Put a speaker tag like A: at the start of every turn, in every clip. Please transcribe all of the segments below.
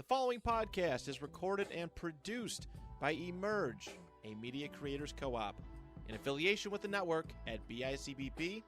A: The following podcast is recorded and produced by Emerge, a media creators co-op, in affiliation with the network at bicbb-radio.com.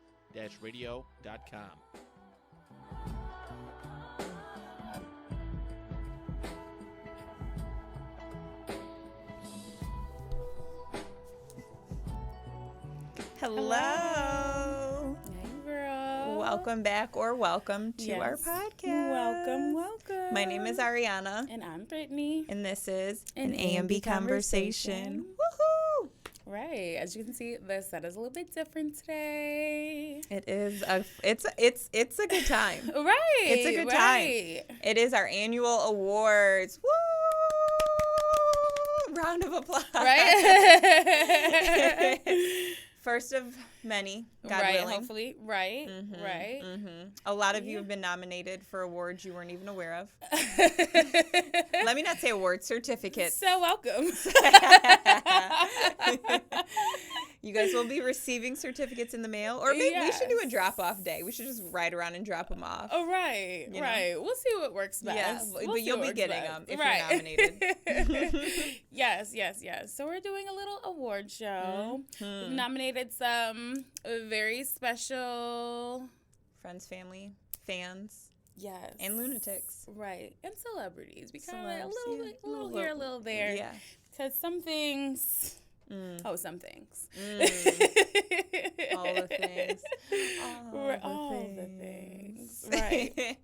B: Hello.
C: Hey, girl.
B: Welcome back or welcome to our podcast.
C: Welcome.
B: My name is Ariana.
C: And I'm Brittany.
B: And this is
C: An
B: A&B Conversation. Woohoo!
C: Right. As you can see, the set is a little bit different today.
B: It is it's a good time.
C: Right.
B: It's a good time. It is our annual awards. Woo! Round of applause.
C: Right.
B: First of many, God
C: right,
B: willing.
C: hopefully. Right.
B: Mm-hmm,
C: Right.
B: Mm-hmm. A lot of you have been nominated for awards you weren't even aware of. Let me not say awards, certificates.
C: So welcome.
B: You guys will be receiving certificates in the mail, or maybe we should do a drop-off day. We should just ride around and drop them off.
C: Oh, right, right. We'll see what works best.
B: Yeah, but you'll be getting them if
C: right.
B: you're nominated.
C: Yes. So we're doing a little award show.
B: Mm-hmm.
C: We've nominated some very special
B: friends, family, fans.
C: Yes.
B: And lunatics.
C: Right. And celebrities. We kind of
B: Celebs,
C: a little here, a little there.
B: Yeah.
C: Because some things. Some things.
B: All the things.
C: All the things. Right.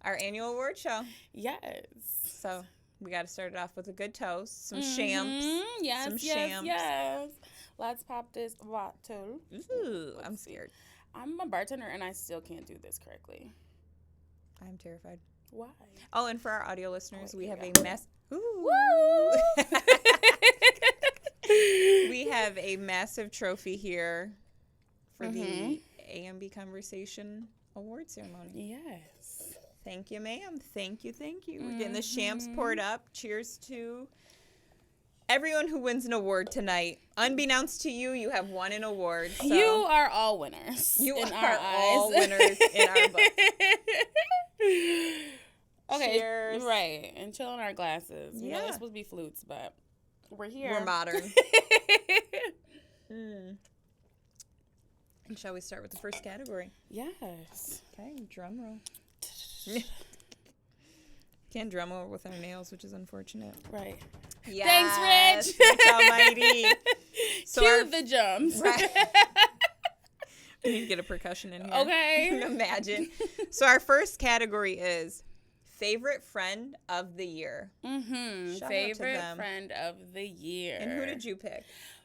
B: Our annual award show.
C: Yes.
B: So we got to start it off with a good toast. Some champs.
C: Yes,
B: Some
C: yes,
B: champs.
C: yes. Let's pop this bottle.
B: Ooh, I'm scared.
C: I'm a bartender and I still can't do this correctly.
B: I'm terrified.
C: Why?
B: Oh, and for our audio listeners, we have a mess.
C: Woo!
B: We have a massive trophy here for the A&B Conversation award ceremony.
C: Yes.
B: Thank you, ma'am. Thank you. We're getting the champs poured up. Cheers to everyone who wins an award tonight. Unbeknownst to you, you have won an award. So
C: you are all winners.
B: You
C: in
B: are
C: our
B: all
C: eyes.
B: winners in our book.
C: Okay,
B: cheers.
C: Right, and chill in our glasses. You know,
B: Yeah.
C: it's supposed to be flutes, but we're here.
B: We're modern. And shall we start with the first category?
C: Yes.
B: Okay, drum roll. Can't drum roll with our nails, which is unfortunate.
C: Right.
B: Yes,
C: Thanks, Rich.
B: Rich Almighty. So
C: Cue the jumps.
B: Right. We need to get a percussion in here.
C: Okay.
B: Imagine. So our first category is favorite friend of the year. Shout
C: Favorite
B: out to them.
C: friend of the year.
B: And who did you pick?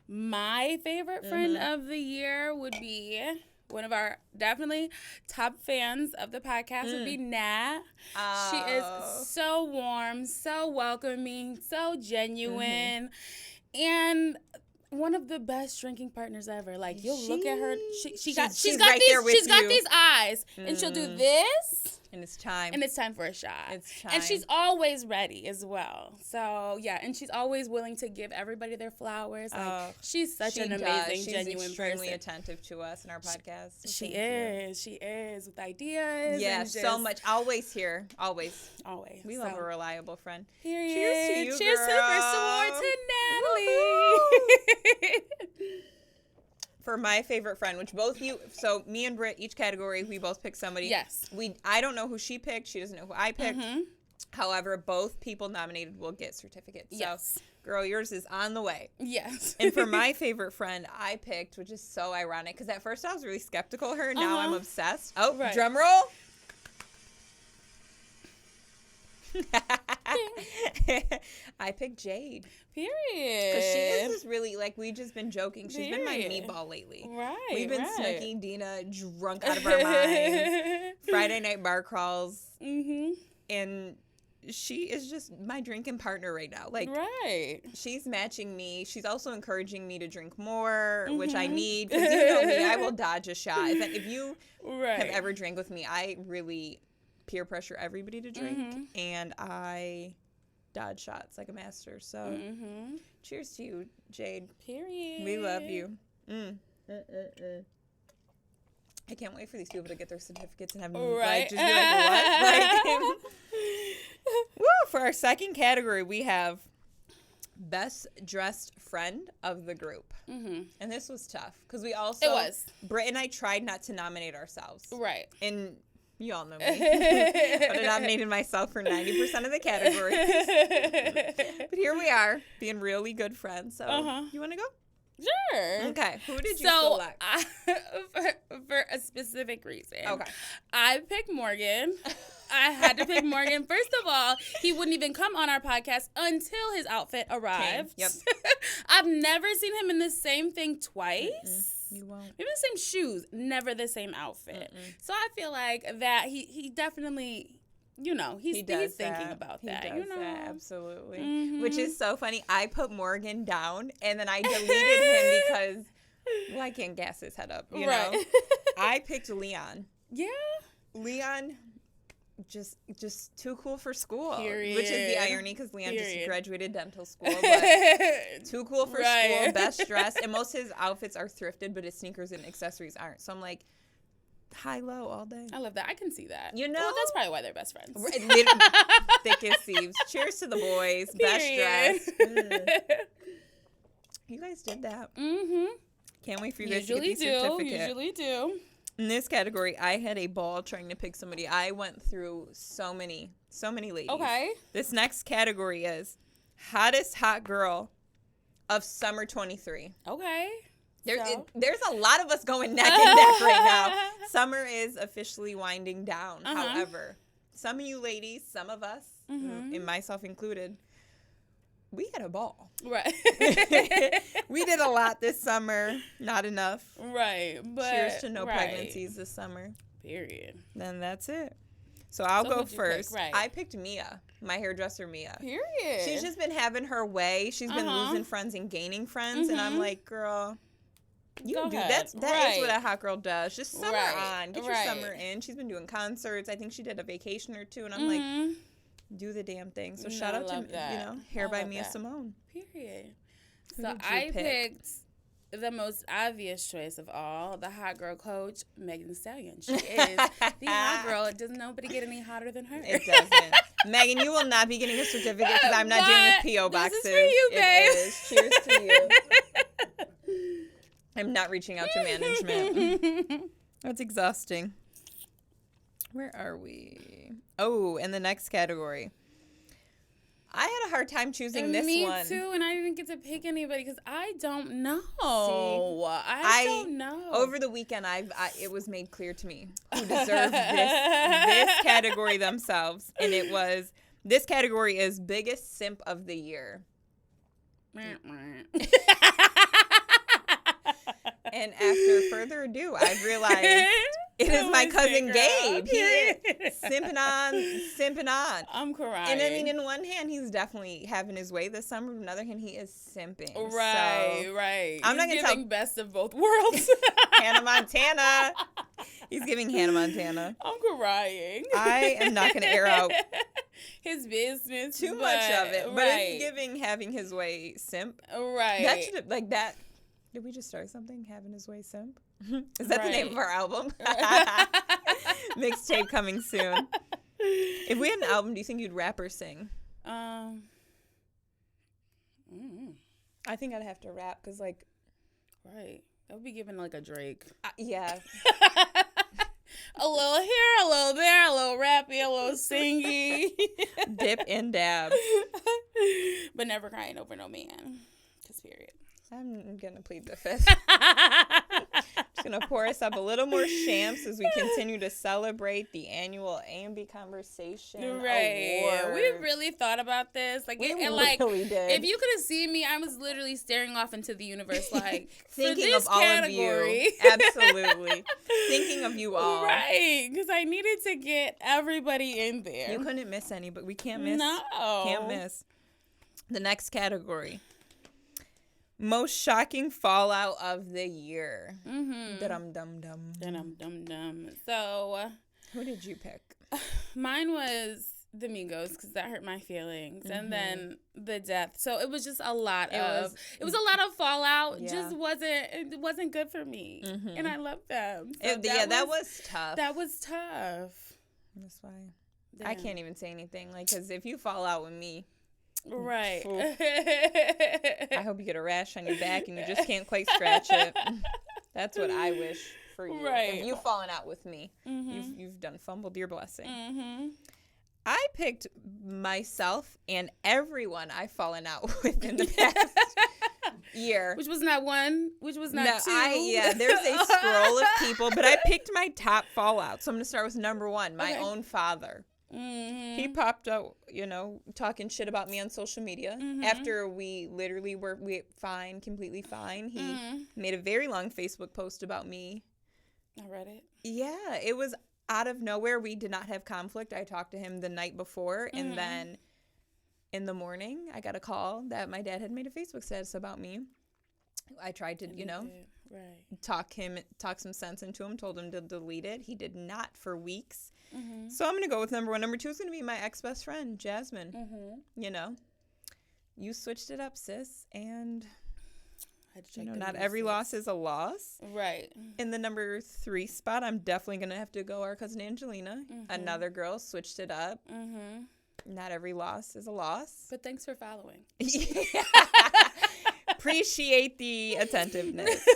C: My favorite friend of the year would be one of our definitely top fans of the podcast would be Nat.
B: Oh.
C: She is so warm, so welcoming, so genuine, and one of the best drinking partners ever. Like you'll look at her, she's got
B: right there with
C: she's got
B: you.
C: these eyes, and she'll do this.
B: And it's time.
C: And it's time for a shot.
B: It's time.
C: And she's always ready as well. So, yeah. And she's always willing to give everybody their flowers. Like, she's such an amazing, genuine
B: She's extremely
C: person.
B: attentive to us in our podcast. So
C: She
B: thank
C: is. She is with ideas.
B: you. Yeah,
C: and
B: so
C: just
B: much. Always here. Always.
C: Always.
B: We love a reliable friend.
C: Period.
B: Cheers to you,
C: Cheers to the first
B: girl.
C: award to Natalie.
B: For my favorite friend, which both you, so me and Britt, each category, we both picked somebody.
C: Yes.
B: I don't know who she picked. She doesn't know who I picked. However, both people nominated will get certificates.
C: Yes.
B: So, girl, yours is on the way.
C: Yes.
B: And for my favorite friend, I picked, which is so ironic, because at first I was really skeptical of her. Now I'm obsessed. Oh,
C: Right.
B: drum roll. I picked Jade.
C: Period.
B: Because she is just really, like, we've just been joking. She's been my
C: Period.
B: meatball lately.
C: Right.
B: We've been
C: right.
B: snooking Dina drunk out of our minds. Friday night bar crawls. And she is just my drinking partner right now. Like,
C: right.
B: she's matching me. She's also encouraging me to drink more, which I need. Because you know me, I will dodge a shot. If you have ever drank with me, I really peer pressure everybody to drink. And I dodge shots like a master. So cheers to you, Jade.
C: Period.
B: We love you. I can't wait for these people to get their certificates and have me like, just be like, what? Like, woo, for our second category, we have best dressed friend of the group. Mm-hmm. And this was tough because we also...
C: It was.
B: Britt and I tried not to nominate ourselves.
C: Right.
B: And you all know me. I nominated myself for 90% of the categories. But here we are, being really good friends. So, you want to go?
C: Sure.
B: Okay. Who did you select?
C: For a specific reason.
B: Okay.
C: I picked Morgan. I had to pick Morgan. First of all, he wouldn't even come on our podcast until his outfit arrived.
B: Yep.
C: I've never seen him in the same thing twice.
B: You won't.
C: Maybe the same shoes, never the same outfit. So I feel like that he definitely... he's thinking about that.
B: He does that, absolutely. Mm-hmm. Which is so funny. I put Morgan down, and then I deleted him because, I can't gas his head up, you know? I picked Leon.
C: Yeah.
B: Leon, just too cool for school.
C: Period.
B: Which is the irony, because Leon just graduated dental school, but too cool for school, best dressed, and most of his outfits are thrifted, but his sneakers and accessories aren't. So I'm like, high-low all day.
C: I love that. I can see that.
B: You know?
C: Well, that's probably why they're best friends.
B: Thick as thieves. Cheers to the boys. Best dressed. You guys did that. Mm-hmm. Can't wait for you guys to get the certificate.
C: Usually do.
B: In this category, I had a ball trying to pick somebody. I went through so many ladies.
C: Okay.
B: This next category is hottest hot girl of summer 23.
C: Okay.
B: There's a lot of us going neck and neck right now. Summer is officially winding down. However, some of you ladies, some of us, and myself included, we had a ball.
C: Right.
B: We did a lot this summer. Not enough.
C: Right. But
B: cheers to no pregnancies this summer.
C: Period.
B: Then that's it. So I'll go first.
C: Right.
B: I picked Mia, my hairdresser Mia.
C: Period.
B: She's just been having her way. She's been losing friends and gaining friends. And I'm like, girl... That is what a hot girl does. Just summer on. Get your summer in. She's been doing concerts. I think she did a vacation or two. And I'm like, do the damn thing. So shout out to, Hair by Mia Simone.
C: Period. So I picked the most obvious choice of all, the hot girl coach, Megan Thee Stallion. She is the hot girl. Does nobody get any hotter than her?
B: It doesn't. Megan, you will not be getting a certificate because I'm not doing the P.O. boxes.
C: This is for you, babe.
B: It is. Cheers to you. I'm not reaching out to management. That's exhausting. Where are we? Oh, in the next category. I had a hard time choosing this one.
C: Me too, and I didn't get to pick anybody because I don't know. I don't know.
B: Over the weekend, it was made clear to me who deserved this category themselves, and this category is biggest simp of the year. And after further ado, I've realized it is my cousin Gabe. He is simping on.
C: I'm crying.
B: And I mean, in one hand, he's definitely having his way this summer. On the other hand, he is simping.
C: Right.
B: I'm not
C: going
B: to
C: tell best of both worlds.
B: Hannah Montana. He's giving Hannah Montana.
C: I'm cryring.
B: I am not going to air out
C: his business.
B: Too much of it. But it's giving having his way simp.
C: Right.
B: That should have, like that. Did we just start something? Having his way simp? Is that the name of our album? Mixtape coming soon. If we had an album, do you think you'd rap or sing? I think I'd have to rap because, like...
C: Right. That would be giving, like, a Drake.
B: Yeah.
C: A little here, a little there, a little rappy, a little singy.
B: Dip and dab.
C: But never crying over no man. Because period.
B: I'm going to plead the fifth. Just going to pour us up a little more shams as we continue to celebrate the annual A&B Conversation Award.
C: We really thought about this. Like,
B: we
C: really
B: did.
C: If you could have seen me, I was literally staring off into the universe like,
B: thinking
C: of
B: all
C: category.
B: Of you. Absolutely. Thinking of you all.
C: Right. Because I needed to get everybody in there.
B: You couldn't miss any, but we can't miss.
C: No.
B: Can't miss. The next category. Most shocking fallout of the year.
C: Dum-dum-dum. So,
B: who did you pick?
C: Mine was the Migos because that hurt my feelings, and then the death. So it was just a lot of. It was a lot of fallout.
B: Yeah.
C: It wasn't good for me, and I love them. So
B: that was tough.
C: That was tough.
B: That's why.
C: Damn.
B: I can't even say anything. Like, because if you fall out with me,
C: right.
B: I hope you get a rash on your back and you just can't quite scratch it. That's what I wish for you.
C: Right.
B: If you've fallen out with me, you've done fumbled your blessing. I picked myself and everyone I've fallen out with in the past year.
C: Which was not two.
B: There's a scroll of people, but I picked my top fallout. So I'm going to start with number one, my own father. He popped out, talking shit about me on social media. After we literally were fine, completely fine. He made a very long Facebook post about me.
C: I read it.
B: Yeah, it was out of nowhere. We did not have conflict. I talked to him the night before, and then in the morning, I got a call that my dad had made a Facebook status about me. I tried to, talk some sense into him, told him to delete it. He did not for weeks. So I'm going to go with number one. Number two is going to be my ex-best friend, Jasmine. You switched it up, sis, and not every loss is a loss.
C: Right.
B: In the number 3 spot, I'm definitely going to have to go our cousin Angelina. Another girl switched it up. Not every loss is a loss.
C: But thanks for following.
B: Appreciate the attentiveness.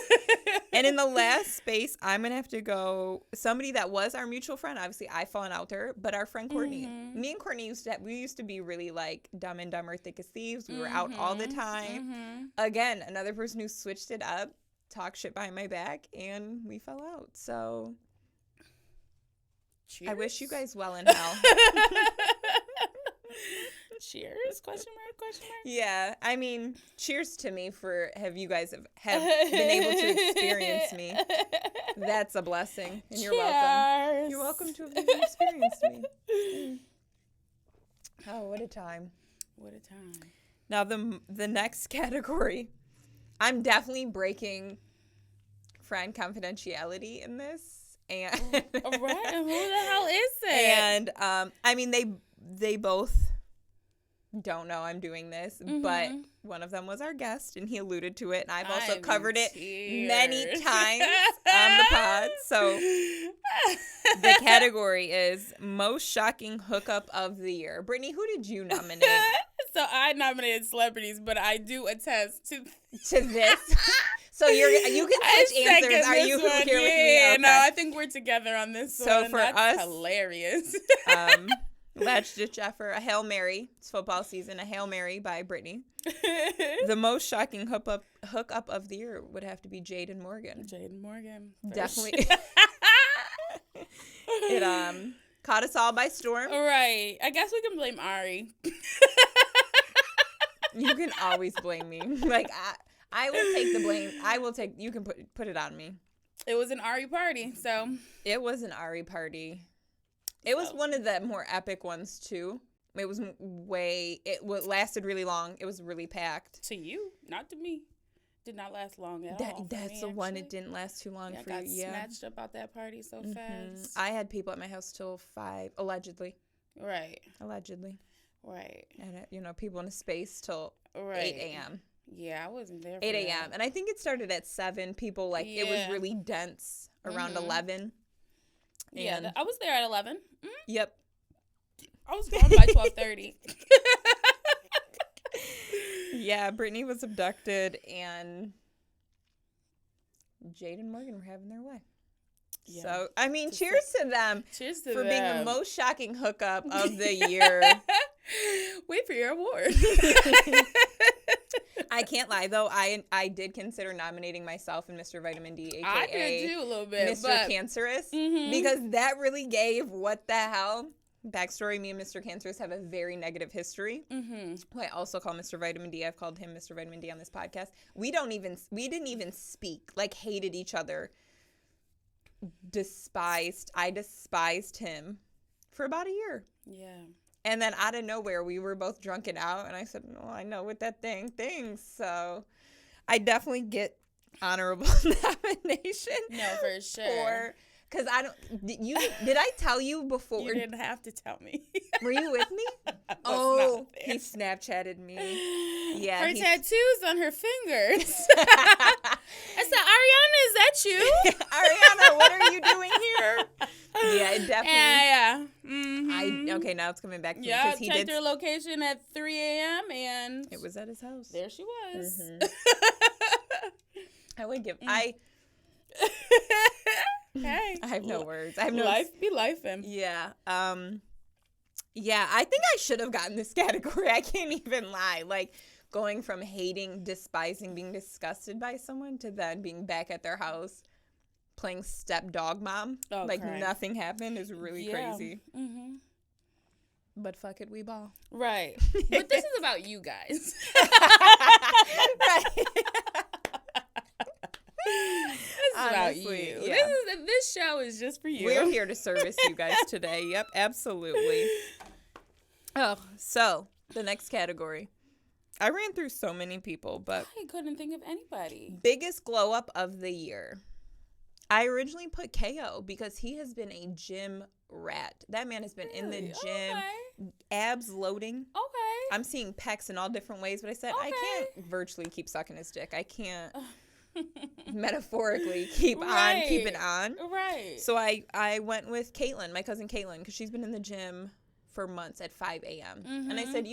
B: And in the last space, I'm going to have to go somebody that was our mutual friend. Obviously, I've fallen out with her, but our friend Courtney. Me and Courtney used to be really like Dumb and Dumber, Thick as Thieves. We were out all the time. Again, another person who switched it up, talked shit behind my back, and we fell out. So cheers. I wish you guys well in hell.
C: Cheers? Question mark?
B: Yeah, I mean, cheers to me for you guys have been able to experience me. That's a blessing, and you're welcome. You're welcome to have experienced me. Oh, what a time!
C: What a time!
B: Now the next category, I'm definitely breaking friend confidentiality in this, and
C: right, who the hell is it?
B: And I mean they both don't know I'm doing this, but one of them was our guest, and he alluded to it, and I've also covered it many times on the pod. So the category is most shocking hookup of the year. Brittany, who did you nominate?
C: So I nominated celebrities, but I do attest to
B: this. So you can switch answers. Are you here with me?
C: Yeah,
B: okay.
C: No, I think we're together on this one.
B: So for
C: That's
B: us,
C: hilarious.
B: Let's ditch effort. A Hail Mary. It's football season. A Hail Mary by Brittany. The most shocking hookup of the year would have to be Jade and Morgan. Definitely. It caught us all by storm.
C: Right. I guess we can blame Ari.
B: You can always blame me. Like I will take the blame. You can put it on me.
C: It was an Ari party, so.
B: It was an Ari party. It was one of the more epic ones, too. It was lasted really long. It was really packed.
C: To you, not to me. Did not last long at all.
B: That's the one. It didn't last too long for you.
C: I got snatched up out that party so fast.
B: I had people at my house till 5, allegedly.
C: Right.
B: Allegedly.
C: Right.
B: And, people in a space till 8 a.m.
C: Yeah, I wasn't there for
B: 8 a.m. And I think it started at 7. People, it was really dense around 11.
C: Yeah, I was there at 11.
B: Yep.
C: I was gone by 12:30.
B: Yeah, Brittany was abducted, and Jade and Morgan were having their way. Yeah. So, I mean, cheers to them.
C: Cheers to
B: for
C: them.
B: being the most shocking hookup of the year.
C: Wait for your award.
B: I can't lie, though. I did consider nominating myself and Mr. Vitamin D, a.k.a.
C: I did, too, a little bit.
B: Mr. Cancerous, because that really gave what the hell. Backstory, me and Mr. Cancerous have a very negative history. Who I also call Mr. Vitamin D. I've called him Mr. Vitamin D on this podcast. We didn't even speak, hated each other. I despised him for about a year.
C: Yeah.
B: And then out of nowhere, we were both drunken out, and I said, "No, I know what that thing thinks." So, I definitely get honorable nomination.
C: No, for sure.
B: Because did I tell you before?
C: You didn't have to tell me.
B: Were you with me?
C: Oh,
B: he Snapchatted me. Yeah,
C: her tattoos on her fingers. I said, Ariana, is that you?
B: Ariana, what are you doing here? Yeah, it definitely.
C: Yeah. Mm-hmm.
B: Okay, now it's coming back to me.
C: Yeah,
B: He
C: checked
B: did.
C: her location at 3 a.m. and
B: It was at his house.
C: there she was.
B: Mm-hmm. I would give.
C: Hey.
B: I have no words. I have no.
C: Life be lifing.
B: Yeah. Yeah, I think I should have gotten this category. I can't even lie. Like, going from hating, despising, being disgusted by someone to then being back at their house playing stepdog mom.
C: Okay.
B: Like, nothing happened is really crazy.
C: Mm-hmm.
B: But fuck it, we ball.
C: Right. But this is about you guys.
B: Right.
C: This is about you.
B: Yeah.
C: This show is just for you.
B: We're here to service you guys today. Yep, absolutely. Oh, so the next category. I ran through so many people, but
C: I couldn't think of anybody.
B: biggest glow up of the year. I originally put KO because he has been a gym rat. That man has been in the gym, abs loading.
C: Okay.
B: I'm seeing pecs in all different ways, but I said I can't virtually keep sucking his dick. I can't metaphorically keep it on.
C: Right.
B: So I went with Caitlin, my cousin Caitlin, because she's been in the gym for months at 5 a.m.
C: Mm-hmm.
B: And I said,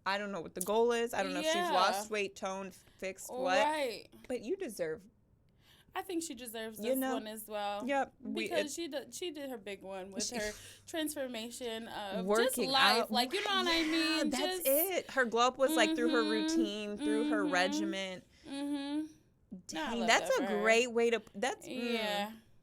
B: I don't know what the goal is. I don't know if she's lost weight, toned, fixed, what.
C: Right.
B: But you deserve.
C: I think she deserves this one as well.
B: Yep.
C: Because she did her big one with her transformation of
B: working
C: just life.
B: out.
C: Like, you know what I mean?
B: That's it. Her glow up was like through her routine, through her regimen.
C: Mm-hmm.
B: Dang, that's a great way to.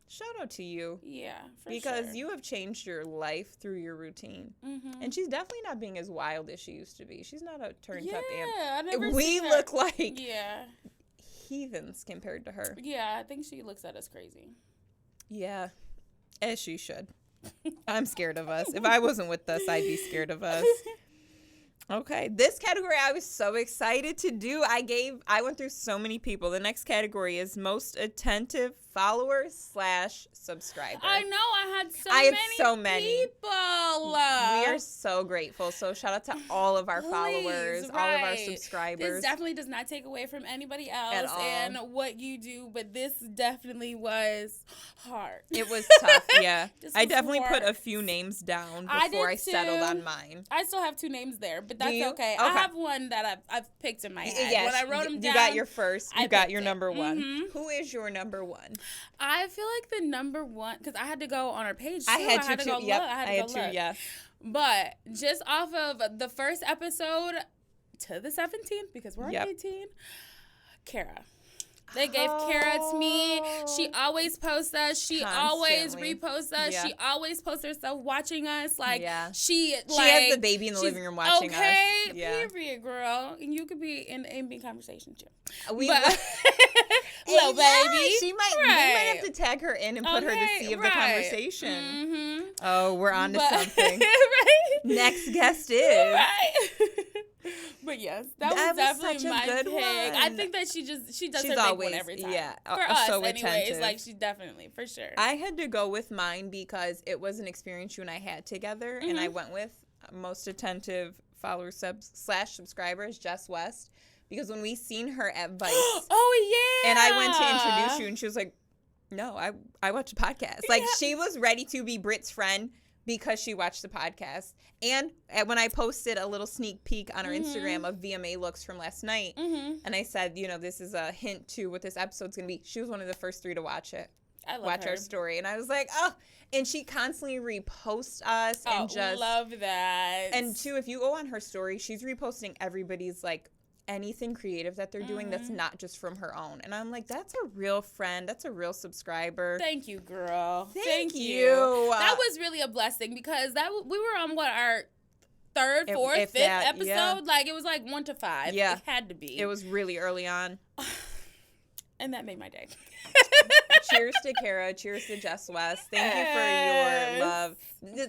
B: Shout out to you.
C: Yeah,
B: because you have changed your life through your routine. Mm-hmm. And she's definitely not being as wild as she used to be. She's not a turned up amp. We look like heathens compared to her.
C: Yeah, I think she looks at us crazy.
B: Yeah, as she should. I'm scared of us. If I wasn't with us, I'd be scared of us. Okay, this category I was so excited to do. I went through so many people. The next category is most attentive follower/subscriber.
C: I know I had so many people.
B: We are so grateful. So shout out to all of our followers, all of our subscribers.
C: This definitely does not take away from anybody else
B: at all.
C: And what you do, but this definitely was hard.
B: It was tough, yeah. I definitely put a few names down before I settled on mine.
C: I still have 2 names there, but that's okay. I have one that I've picked in my head.
B: Yes,
C: when I wrote them down,
B: you got your first. You got your number one.
C: Mm-hmm.
B: Who is your number one?
C: I feel like the number one, because I had to go on our page too.
B: I had to
C: go
B: yep,
C: look. I had to go look.
B: Yes.
C: But just off of the first episode to the 17th, because we're on 18, Kara. They gave Kara to me. She always posts us. She always reposts us. Yeah. She always posts herself watching us. Like, she
B: has the baby in the living room watching us.
C: Okay, period, girl. And you could be in the A&B Conversation, too.
B: Little
C: baby.
B: We might have to tag her in and put her to see of the conversation.
C: Mm-hmm.
B: Oh, we're on to something.
C: Right?
B: Next guest is.
C: Right. But yes, that was definitely
B: such a
C: my
B: good
C: pick.
B: one.
C: I think that she does
B: She's
C: her big
B: always,
C: one every time.
B: Yeah,
C: for us,
B: so
C: anyways.
B: attentive.
C: Like, she definitely, for sure.
B: I had to go with mine because it was an experience you and I had together, and I went with most attentive follower /subscribers, Jess West, because when we seen her at Vice, and I went to introduce you, and she was like, "No, I watch a podcast." Like, she was ready to be Britt's friend because she watched the podcast. And when I posted a little sneak peek on our Instagram of VMA looks from last night, and I said, this is a hint to what this episode's going to be, she was one of the first 3 to watch it. Watch our story. And I was like, oh, and she constantly reposts us. And just
C: love that.
B: And too, if you go on her story, she's reposting everybody's, like, anything creative that they're doing that's not just from her own. And I'm like, that's a real friend. That's a real subscriber.
C: Thank you, girl.
B: Thank you.
C: That was really a blessing because we were on our 3rd, 4th, 5th episode. Yeah. Like, it was like 1 to 5. Yeah. It had to be.
B: It was really early on.
C: And that made my day.
B: Cheers to Kara. Cheers to Jess West. Thank you for your love.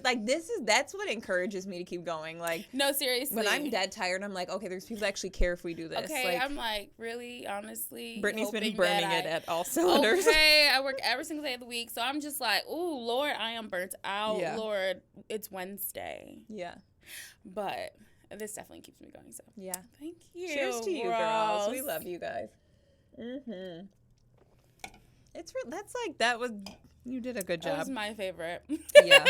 B: Like, that's what encourages me to keep going. Like,
C: no, seriously.
B: When I'm dead tired, I'm like, okay, there's people that actually care if we do this.
C: Okay,
B: like,
C: I'm like, really, honestly.
B: Brittany's been burning it at all cylinders.
C: Okay, I work every single day of the week, so I'm just like, oh, Lord, I am burnt out. Yeah. Lord, it's Wednesday.
B: Yeah.
C: But this definitely keeps me going, so.
B: Yeah.
C: Thank you.
B: Cheers to you, girls. We love you guys. Mm-hmm. That's like, You did a good job.
C: That was my favorite.
B: Yeah.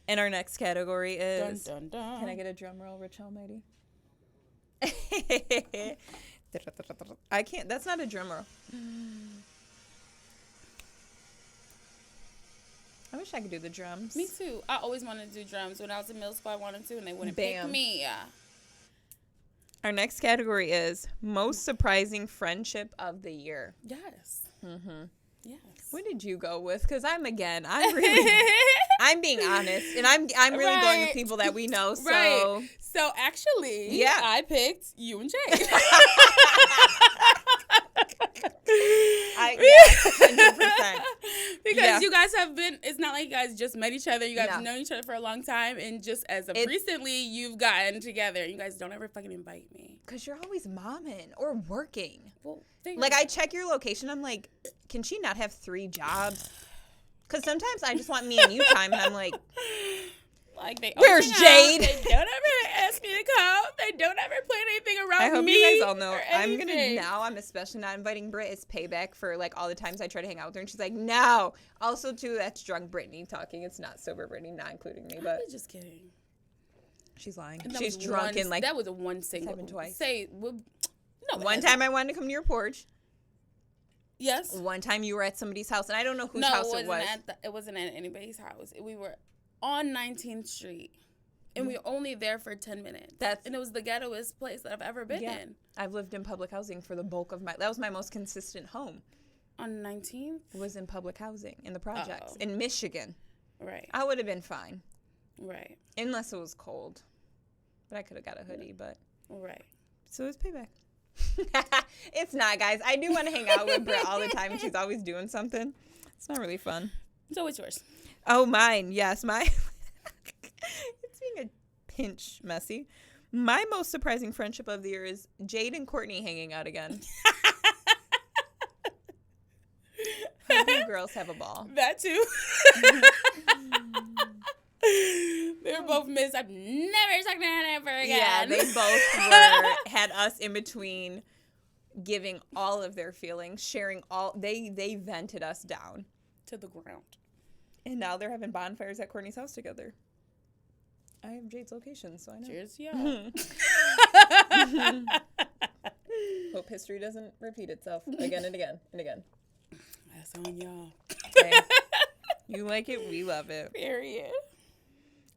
B: And our next category is...
C: Dun, dun, dun.
B: Can I get a drum roll, Rich Almighty? I can't. That's not a drum roll. I wish I could do the drums.
C: Me too. I always wanted to do drums. When I was in middle school, I wanted to, and they wouldn't
B: Bam.
C: pick me.
B: Our next category is most surprising friendship of the year.
C: Yes.
B: Mm-hmm.
C: Yes.
B: What did you go with? Because I'm really, I'm being honest, and I'm really going with people that we know. So,
C: right. So actually,
B: yeah,
C: I picked you and Jay.
B: 100%.
C: Because you guys have been, it's not like you guys just met each other. You guys have known each other for a long time. And just as of recently, you've gotten together. You guys don't ever fucking invite me.
B: Because you're always momming or working.
C: Well,
B: like, I check your location. I'm like, can she not have 3 jobs? Because sometimes I just want me and you time. And I'm like where's Jade?
C: They don't ever ask me to come. They don't ever plan anything around me.
B: I hope you guys all know. I'm especially not inviting Britt as payback for like all the times I try to hang out with her, and she's like, no. Also, too, that's drunk Brittany talking. It's not sober Brittany, not including me. But
C: I'm just kidding.
B: She's lying. She's drunk and like
C: that was a one single.
B: Happened twice.
C: One
B: time I wanted to come to your porch.
C: Yes.
B: One time you were at somebody's house, and I don't know whose house it was.
C: It wasn't at anybody's house. We were on 19th Street, and we were only there for 10 minutes. And it was the ghettoest place that I've ever been in.
B: I've lived in public housing for the bulk of that was my most consistent home.
C: On 19th?
B: Was in public housing, in the projects, in Michigan.
C: Right.
B: I would have been fine.
C: Right.
B: Unless it was cold. But I could have got a hoodie, but.
C: Right.
B: So it's payback. It's not, guys. I do want to hang out with Britt all the time, and she's always doing something. It's not really fun.
C: So what's yours?
B: Oh, mine. Yes, mine. It's being a pinch messy. My most surprising friendship of the year is Jade and Courtney hanging out again. You girls have a ball.
C: That too. They were both missed. I'm never talking to her ever again.
B: Yeah, they both had us in between, giving all of their feelings, sharing all. They vented us down
C: to the ground. And
B: now they're having bonfires at Courtney's house together. I have Jade's location, so I know.
C: Cheers, yeah.
B: Hope history doesn't repeat itself again and again and again.
C: That's on y'all.
B: Okay. You like it, we love it.
C: Period.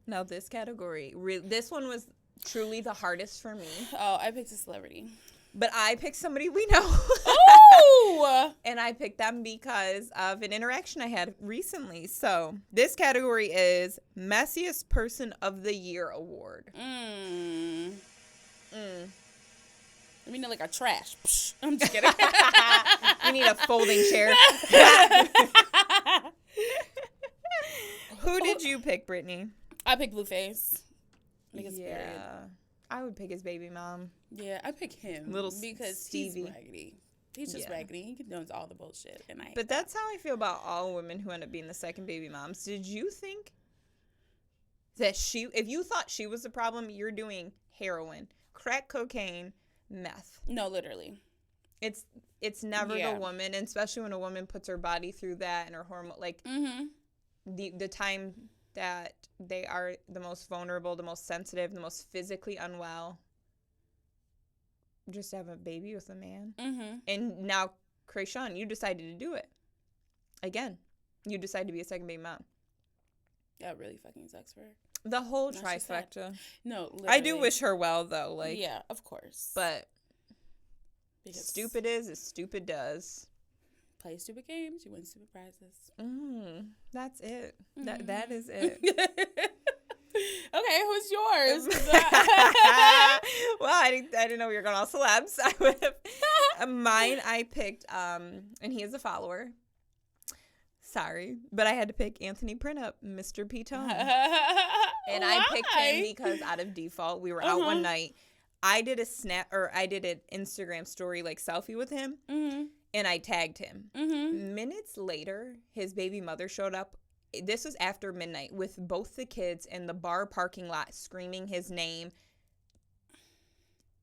B: Now this category, this one was truly the hardest for me.
C: Oh, I picked a celebrity.
B: But I picked somebody we know.
C: Oh!
B: And I picked them because of an interaction I had recently. So this category is Messiest Person of the Year Award.
C: I mean, like a trash. Psh, I'm just kidding.
B: You need a folding chair. Who did you pick, Brittany?
C: I picked Blueface. Period.
B: I would pick his baby mom.
C: Yeah, I pick him. Because Stevie. He's raggedy. He's just raggedy. He knows all the bullshit. But
B: that's how I feel about all women who end up being the second baby moms. Did you think that if you thought she was the problem, you're doing heroin, crack cocaine, meth?
C: No, literally.
B: It's never the woman, and especially when a woman puts her body through that and her hormone, like the time that they are the most vulnerable, the most sensitive, the most physically unwell. Just to have a baby with a man. And now, Krayshawn, you decided to do it. Again, you decided to be a second baby mom.
C: That really fucking sucks for her.
B: The whole trifecta.
C: No, literally.
B: I do wish her well, though. Like,
C: yeah, of course.
B: But stupid is as stupid does.
C: Play stupid games, you win stupid prizes.
B: That's it. That is it.
C: Okay, who's yours?
B: Well, I didn't know we were going all celebs. I would have mine. I picked and he is a follower. Sorry, but I had to pick Anthony Printup, Mr. P-Tone. And I picked him because out of default, we were out one night. I did an Instagram story like selfie with him, and I tagged him. Minutes later, his baby mother showed up. This was after midnight with both the kids in the bar parking lot screaming his name.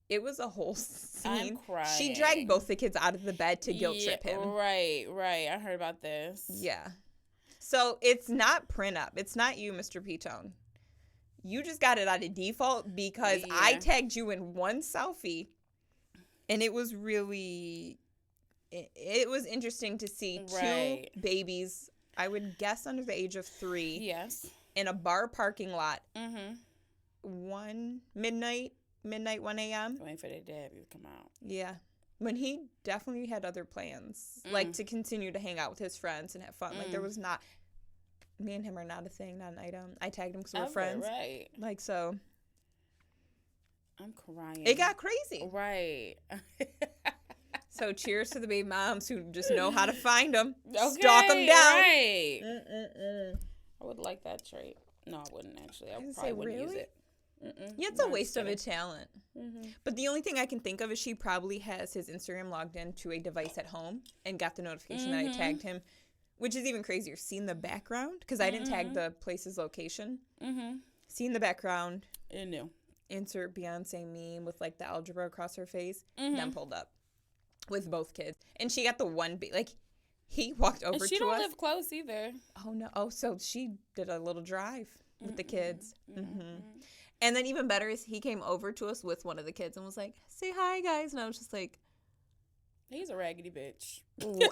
B: It was a whole scene.
C: I'm crying.
B: She dragged both the kids out of the bed to guilt trip him.
C: Right. I heard about this.
B: Yeah. So it's not print up. It's not you, Mr. P-Tone. You just got it out of default because I tagged you in one selfie, and it was really, it was interesting to see two babies, I would guess under the age of 3.
C: Yes.
B: In a bar parking lot. Midnight, 1 a.m.
C: Waiting for their dad to come out.
B: Yeah. When he definitely had other plans, like to continue to hang out with his friends and have fun. Like there was not, me and him are not a thing, not an item. I tagged him because we're friends.
C: Right.
B: Like, so.
C: I'm crying.
B: It got crazy.
C: Right.
B: So cheers to the baby moms who just know how to find them. Stalk them down.
C: Right. I would like that trait. No, I wouldn't actually. I probably wouldn't use it.
B: Yeah, it's a waste of a talent. But the only thing I can think of is she probably has his Instagram logged into a device at home and got the notification that I tagged him, which is even crazier. Seeing the background, because I didn't tag the place's location. Seeing the background.
C: It knew.
B: Insert Beyonce meme with like the algebra across her face. Then pulled up with both kids. And she got the one, like, he walked over to us.
C: She don't live close either.
B: Oh, no. Oh, so she did a little drive with the kids. And then even better is he came over to us with one of the kids and was like, say hi, guys. And I was just like,
C: he's a raggedy bitch.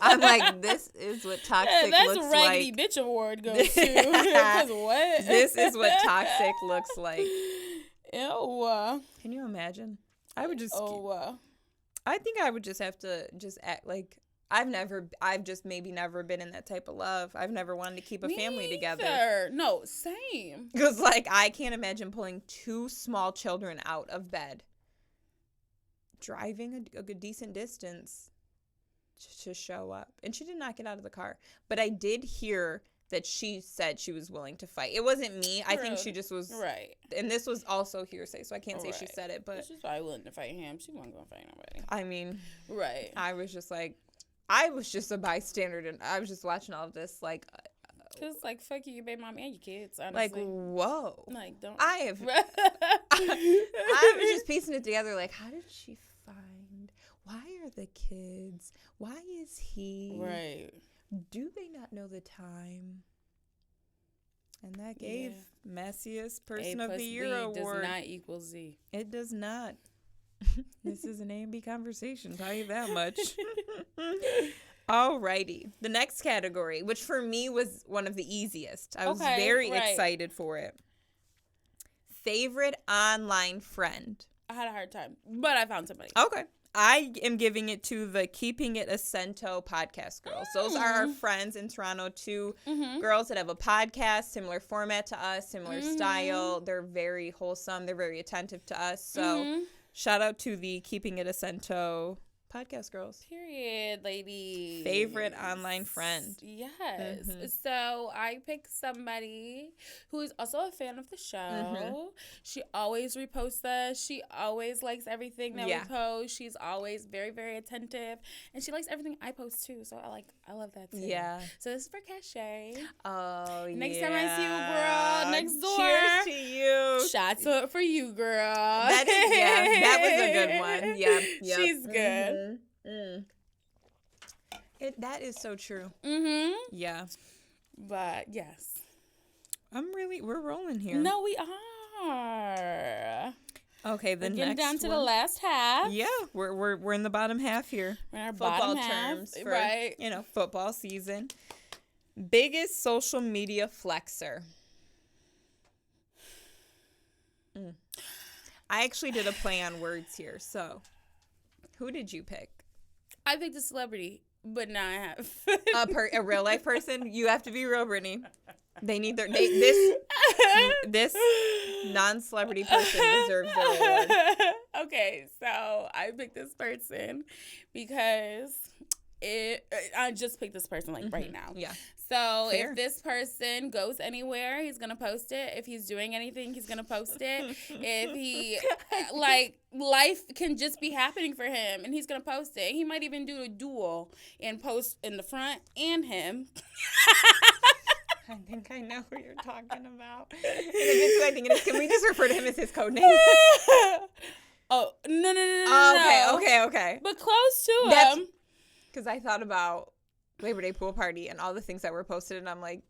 B: I'm like, this is what toxic looks like.
C: That's a raggedy bitch award goes to. Because what?
B: This is what toxic looks like.
C: Ew.
B: Can you imagine? I would just. I think I would just have to just act like I've just maybe never been in that type of love. I've never wanted to keep a family together.
C: No, same.
B: Because, like, I can't imagine pulling 2 small children out of bed, driving a good decent distance to show up. And she did not get out of the car. But I did hear that she said she was willing to fight. It wasn't me. I think she just was. Right. And this was also hearsay, so I can't say she said it. But
C: she's probably willing to fight him. She wasn't going to fight nobody.
B: I mean.
C: Right.
B: I was just like. I was just a bystander, and I was just watching all of this, like...
C: Because, like, fuck you, your baby mom and your kids, honestly.
B: Like, whoa.
C: Like, don't...
B: I was just piecing it together, like, how did she find... Why are the kids... Why is he...
C: Right.
B: Do they not know the time? And that gave Messiest Person of the Year award.
C: Does not equal Z.
B: It does not. This is an A&B conversation, tell you that much. Alrighty. The next category, which for me was one of the easiest. I was very excited for it. Favorite online friend.
C: I had a hard time, but I found somebody.
B: Okay. I am giving it to the Keeping It Ascento podcast girls. Those are our friends in Toronto, 2 girls that have a podcast, similar format to us, similar style. They're very wholesome. They're very attentive to us. So shout out to the Keeping It Ascento podcast girls.
C: Period, ladies.
B: Favorite online friend.
C: Yes. So I picked somebody who is also a fan of the show. She always reposts us. She always likes everything that we post. She's always very, very attentive. And she likes everything I post too. So I love that too. Yeah. So this is for Cachet.
B: Oh,
C: Next time I see you, girl, next door.
B: Cheers to you.
C: Shots up for you, girl.
B: That was a good one. Yeah. Yep.
C: She's good.
B: That is so true. Yeah.
C: But yes.
B: We're rolling here.
C: No, we are.
B: Okay, the next
C: getting down to the last half.
B: Yeah, we're in the bottom half here.
C: We're in our
B: football
C: bottom
B: terms
C: half.
B: for,
C: right.
B: Football season. Biggest social media flexer. I actually did a play on words here, so who did you pick?
C: I picked a celebrity, but now I have
B: a real life person. You have to be real, Brittany. They need this non-celebrity person deserves their award.
C: Okay, so I picked this person because I just picked this person right now. Yeah. So fair. If this person goes anywhere, he's going to post it. If he's doing anything, he's going to post it. If he, life can just be happening for him, and he's going to post it. He might even do a duel and post in the front and him.
B: I think I know who you're talking about. And if it's who I think it is, can we just refer to him as his code name?
C: Oh, no.
B: Okay.
C: But close to him.
B: Because I thought about Labor Day pool party and all the things that were posted, and I'm like,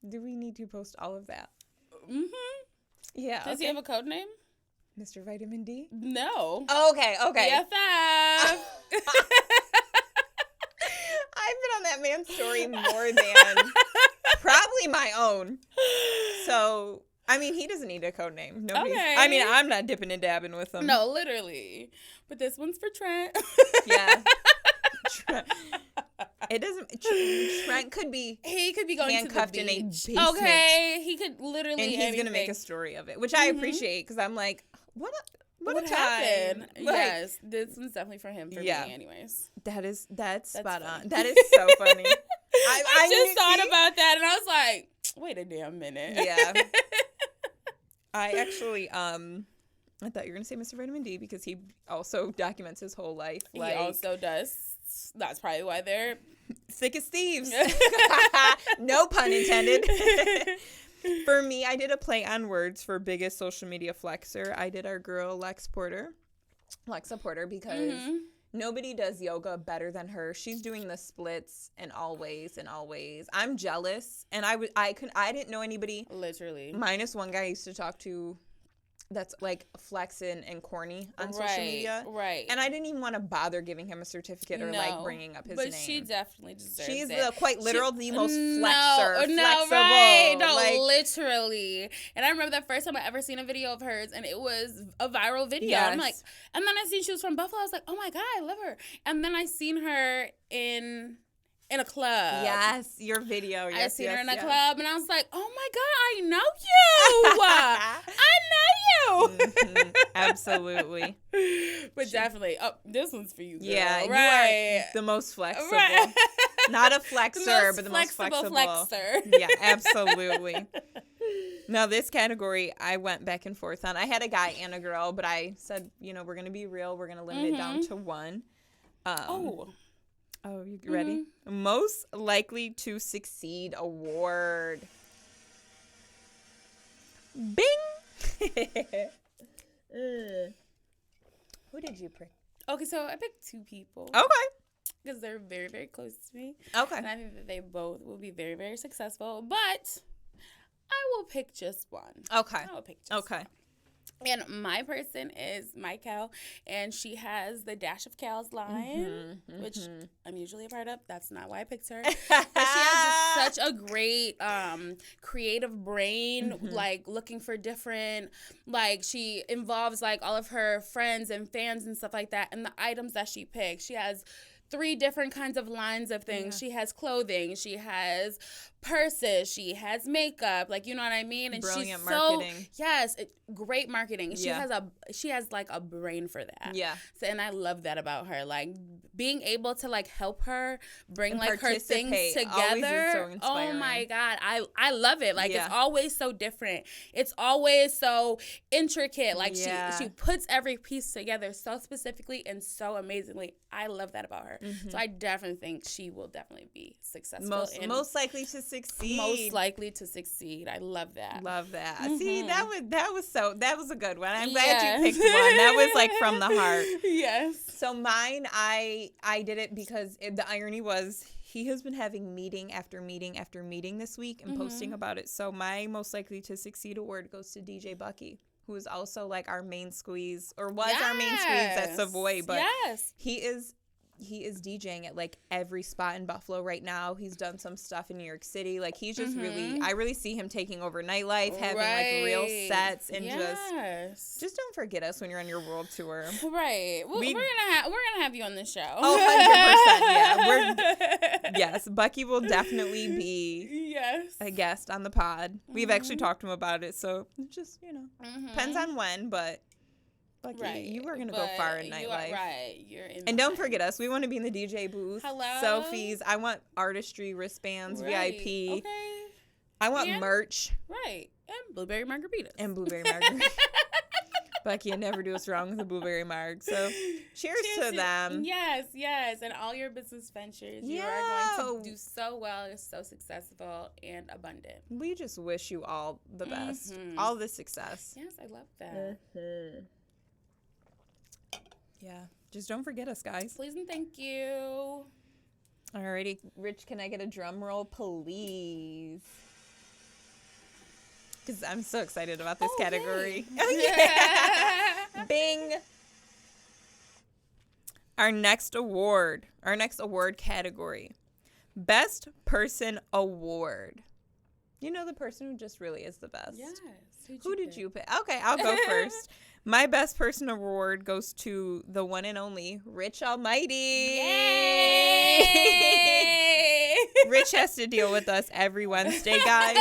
B: do we need to post all of that?
C: Mm-hmm.
B: Yeah.
C: Does he have a code name?
B: Mr. Vitamin D?
C: No.
B: Oh, okay.
C: BFF.
B: I've been on that man's story more than probably my own. So, I mean, he doesn't need a code name.
C: Okay.
B: I mean, I'm not dipping and dabbing with him.
C: No, literally. But this one's for Trent.
B: Yeah. It doesn't. Trent could be.
C: He could be going
B: handcuffed
C: to the
B: in a
C: beach.
B: basement.
C: Okay, he could literally.
B: And he's gonna make a story of it, which I appreciate because I'm like, what a
C: happened?
B: time.
C: Yes, this one's definitely for him. For me, anyways.
B: That's spot
C: funny.
B: on. That is so funny.
C: I just thought about that and I was like, wait a damn minute.
B: Yeah. I actually I thought you were gonna say Mr. Vitamin D because he also documents his whole life.
C: He also does. That's probably why they're
B: thick as thieves. No pun intended. For me, I did a play on words for biggest social media flexer. I did our girl Lexa Porter, because nobody does yoga better than her. She's doing the splits and always. I'm jealous, and I didn't know anybody.
C: Literally,
B: minus one guy I used to talk to. That's like flexing and corny on social media.
C: Right.
B: And I didn't even want to bother giving him a certificate or like bringing up his name.
C: But she definitely deserves
B: She's
C: it.
B: quite literal the most flexible.
C: Right. No,
B: like,
C: literally. And I remember the first time I ever seen a video of hers and it was a viral video.
B: Yes.
C: I'm like, and then I seen she was from Buffalo. I was like, oh my God, I love her. And then I seen her in a club.
B: Yes, your video. Yes,
C: I seen her in a
B: yes.
C: club and I was like, oh my God, I know you. I know you.
B: Mm-hmm. Absolutely.
C: But definitely. Oh, this one's for you, girl.
B: Yeah,
C: right.
B: You are the most flexible.
C: Right.
B: Not a flexer, but the most flexible.
C: Flexer.
B: Yeah, absolutely. Now, this category, I went back and forth on. I had a guy and a girl, but I said, we're going to be real. We're going to limit it down to one. Oh, you ready? Most likely to succeed award. Bing! Who did you pick?
C: Okay, so I picked two people.
B: Okay.
C: Because they're very, very close to me.
B: Okay.
C: And I think that they both will be very, very successful. But I will pick just one.
B: Okay.
C: I will pick just one. And my person is my Cal, and she has the Dash of Cal's line, which I'm usually a part of. That's not why I picked her. But she has such a great creative brain, like looking for different, like she involves like all of her friends and fans and stuff like that. And the items that she picks, she has 3 different kinds of lines of things. Yeah. She has clothing, she has purses, she has makeup, like, you know what I mean? And
B: brilliant
C: she's
B: marketing.
C: Great marketing. She has like a brain for that.
B: Yeah.
C: So, and I love that about her, like being able to like help her bring and like her things together.
B: So
C: oh my God, I love it. Like it's always so different. It's always so intricate. Like she puts every piece together so specifically and so amazingly. I love that about her. So I definitely think she will definitely be successful.
B: Most likely to succeed.
C: Most likely to succeed. I love that.
B: Love that. See, that was a good one. I'm glad you picked one. That was like from the heart.
C: Yes.
B: So mine, I did it because the irony was he has been having meeting after meeting after meeting this week and posting about it. So my most likely to succeed award goes to DJ Bucky, who is also like our main squeeze, or was our main squeeze at Savoy, but he is DJing at like every spot in Buffalo right now. He's done some stuff in New York City. Like he's just I really see him taking over nightlife, having like real sets, and just don't forget us when you're on your world tour.
C: Right. We're gonna have you on the show.
B: Oh, 100%. Yeah. Yes, Bucky will definitely be a guest on the pod. We've actually talked to him about it, so just depends on when, but. Bucky, you are going to go far in nightlife.
C: You're in
B: and don't forget us. We want to be in the DJ booth.
C: Hello.
B: Selfies. I want artistry, wristbands, VIP.
C: Okay.
B: I want merch.
C: Right. And blueberry
B: margaritas. Bucky, you never do us wrong with a blueberry marg. So cheers to them.
C: Yes. And all your business ventures. You are going to do so well. You're so successful and abundant.
B: We just wish you all the best. All the success.
C: Yes, I love that.
B: Yeah. Just don't forget us, guys.
C: Please and thank you.
B: Alrighty. Rich, can I get a drum roll, please? Because I'm so excited about this category. Yeah. Bing. Our next award category. Best Person Award. You know, the person who just really is the best.
C: Yes.
B: Who did you pick? Okay, I'll go first. My Best Person Award goes to the one and only Rich Almighty.
C: Yay!
B: Rich has to deal with us every Wednesday, guys.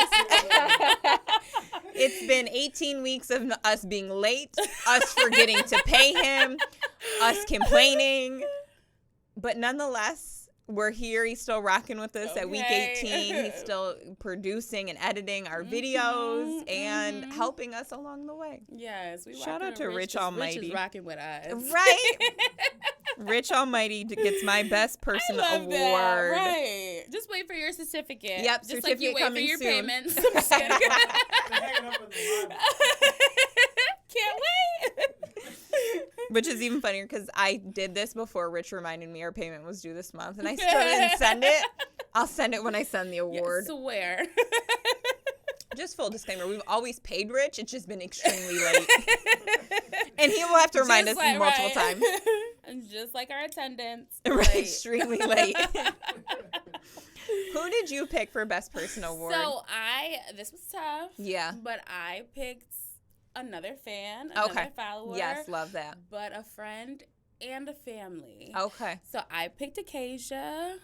B: It's been 18 weeks of us being late, us forgetting to pay him, us complaining. But nonetheless, we're here. He's still rocking with us at week 18. He's still producing and editing our videos and helping us along the way.
C: Yes.
B: Shout out to Rich Almighty.
C: Rich is rocking with us.
B: Right. Rich Almighty gets my Best Person Award.
C: That. Right. Just wait for your certificate.
B: Yep,
C: just
B: certificate
C: like you wait
B: coming
C: for your
B: soon.
C: payments. I'm just kidding. Can't wait.
B: Which is even funnier because I did this before Rich reminded me our payment was due this month, and I still didn't send it. I'll send it when I send the award.
C: I swear.
B: Just full disclaimer, we've always paid Rich. It's just been extremely late. And he will have to remind us multiple times.
C: And just like our attendance.
B: Right, extremely late. Who did you pick for Best Person Award?
C: So this was tough.
B: Yeah.
C: But I picked another fan, another follower.
B: Yes, love that.
C: But a friend and a family.
B: Okay.
C: So I picked Acacia.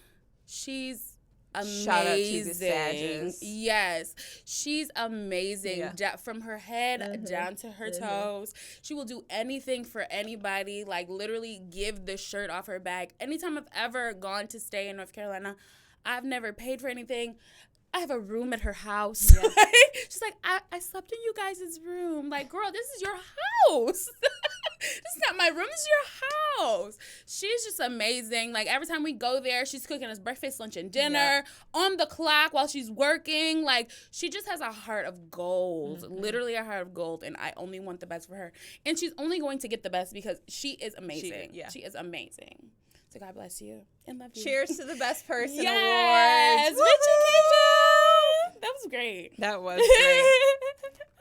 C: She's amazing.
B: Shout out to the Sages.
C: Yes. She's amazing.
B: Yeah.
C: From her head down to her toes. She will do anything for anybody. Like, literally give the shirt off her back. Anytime I've ever gone to stay in North Carolina, I've never paid for anything. I have a room at her house. Yeah. She's like, I slept in you guys' room. Like, girl, this is your house. This is not my room. This is your house. She's just amazing. Like, every time we go there, she's cooking us breakfast, lunch, and dinner on the clock while she's working. Like, she just has a heart of gold. Literally a heart of gold. And I only want the best for her. And she's only going to get the best because she is amazing. She is amazing. So God bless you and love you.
B: Cheers to the Best Person Award.
C: Yes, Rich Acacia. That was great.
B: That was great.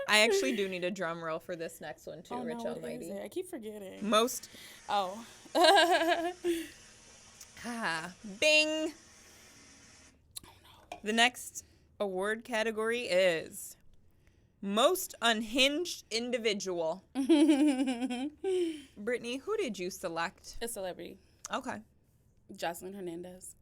B: I actually do need a drum roll for this next one too, Rich Almighty.
C: I keep forgetting.
B: Most.
C: Oh.
B: Bing. Oh no. The next award category is Most Unhinged Individual. Brittany, who did you select?
C: A celebrity.
B: Okay.
C: Jocelyn Hernandez.